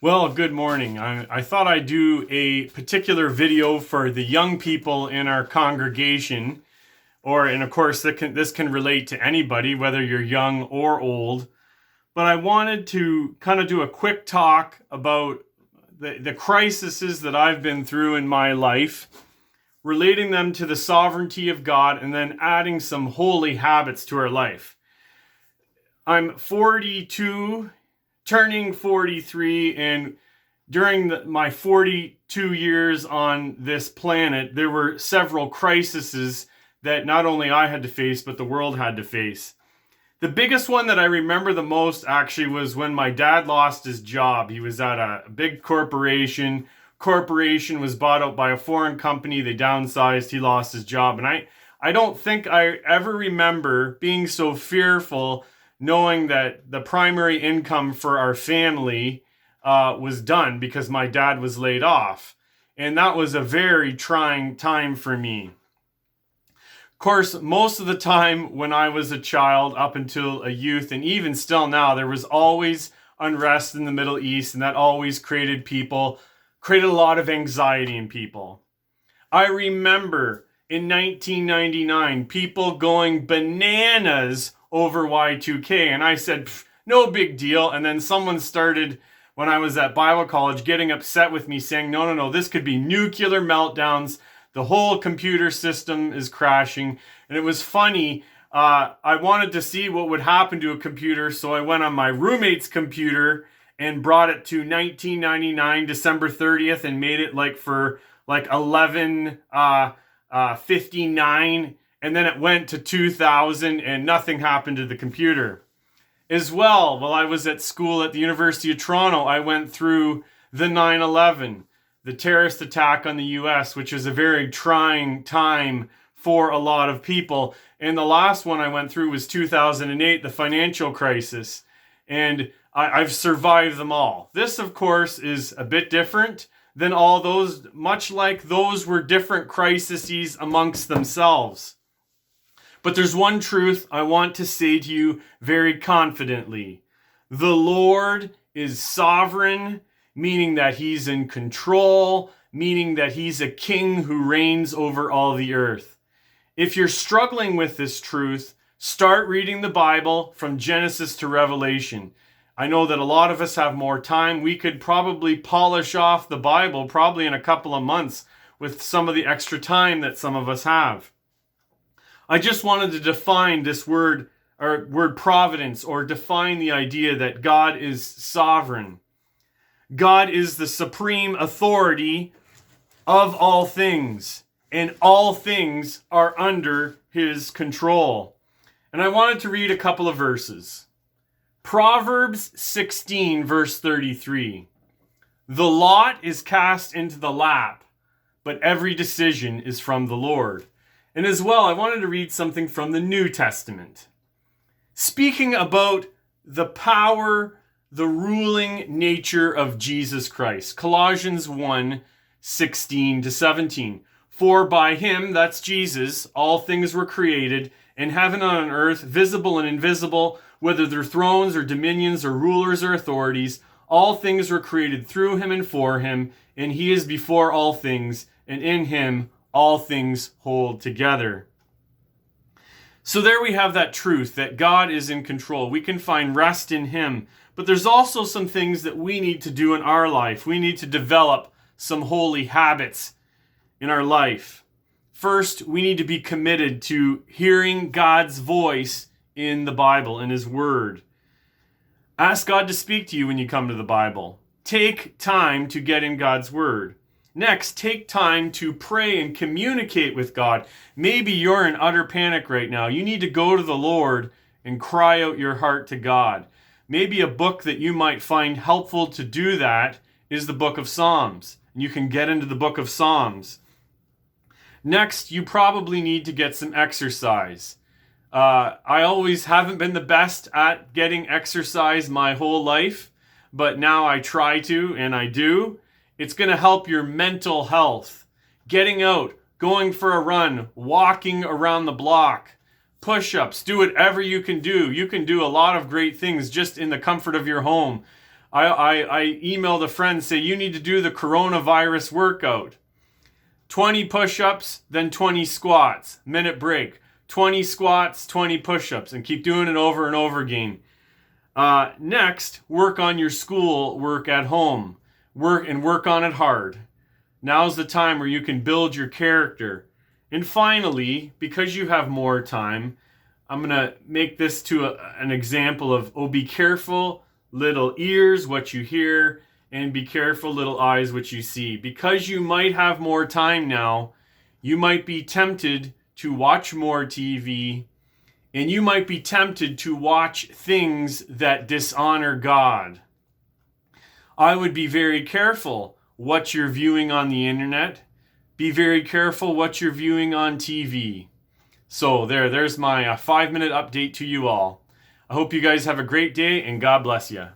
Well, good morning. I thought I'd do a particular video for the young people in our congregation, and of course, this can relate to anybody, whether you're young or old. But I wanted to kind of do a quick talk about the crises that I've been through in my life, relating them to the sovereignty of God, and then adding some holy habits to our life. I'm 42, turning 43, and during my 42 years on this planet, there were several crises that not only I had to face, but the world had to face. The biggest one that I remember the most actually was when my dad lost his job. He was at a big corporation. Corporation was bought out by a foreign company. They downsized. He lost his job. And I don't think I ever remember being so fearful knowing that the primary income for our family was done because my dad was laid off. And that was a very trying time for me. Of course, most of the time when I was a child, up until a youth, and even still now, there was always unrest in the Middle East, and that always created a lot of anxiety in people. I remember in 1999, people going bananas over Y2K, and I said, no big deal. And then someone started, when I was at Bible college, getting upset with me saying, no, this could be nuclear meltdowns. The whole computer system is crashing. And it was funny. I wanted to see what would happen to a computer, so I went on my roommate's computer and brought it to 1999, December 30th, and made it for 11:59, and then it went to 2000, and nothing happened to the computer. As well, while I was at school at the University of Toronto, I went through the 9/11, the terrorist attack on the US, which is a very trying time for a lot of people. And the last one I went through was 2008, the financial crisis. And I've survived them all. This, of course, is a bit different than all those, much like those were different crises amongst themselves. But there's one truth I want to say to you very confidently. The Lord is sovereign, meaning that he's in control, meaning that he's a king who reigns over all the earth. If you're struggling with this truth, start reading the Bible from Genesis to Revelation. I know that a lot of us have more time. We could probably polish off the Bible probably in a couple of months with some of the extra time that some of us have. I just wanted to define this word providence, or define the idea that God is sovereign. God is the supreme authority of all things, and all things are under his control. And I wanted to read a couple of verses. Proverbs 16, verse 33. The lot is cast into the lap, but every decision is from the Lord. And as well, I wanted to read something from the New Testament. Speaking about the power, the ruling nature of Jesus Christ. Colossians 1, 16 to 17. For by him, that's Jesus, all things were created, in heaven and on earth, visible and invisible, whether they're thrones or dominions or rulers or authorities, all things were created through him and for him, and he is before all things, and in him all things hold together. So there we have that truth that God is in control. We can find rest in him. But there's also some things that we need to do in our life. We need to develop some holy habits in our life. First, we need to be committed to hearing God's voice in the Bible, in his word. Ask God to speak to you when you come to the Bible. Take time to get in God's word. Next, take time to pray and communicate with God. Maybe you're in utter panic right now. You need to go to the Lord and cry out your heart to God. Maybe a book that you might find helpful to do that is the book of Psalms. And you can get into the book of Psalms. Next, you probably need to get some exercise. I always haven't been the best at getting exercise my whole life, but now I try to, and I do. It's going to help your mental health. Getting out, going for a run, walking around the block, push-ups, do whatever you can do. You can do a lot of great things just in the comfort of your home. I emailed a friend, say, you need to do the coronavirus workout. 20 push-ups, then 20 squats, minute break. 20 squats, 20 push-ups, and keep doing it over and over again. Next, work on your school work at home. Work on it hard. Now's the time where you can build your character. And finally, because you have more time, I'm going to make this to an example of, be careful, little ears, what you hear, and be careful, little eyes, what you see. Because you might have more time now, you might be tempted to watch more TV, and you might be tempted to watch things that dishonor God. I would be very careful what you're viewing on the internet. Be very careful what you're viewing on TV. So there's my 5-minute update to you all. I hope you guys have a great day, and God bless you.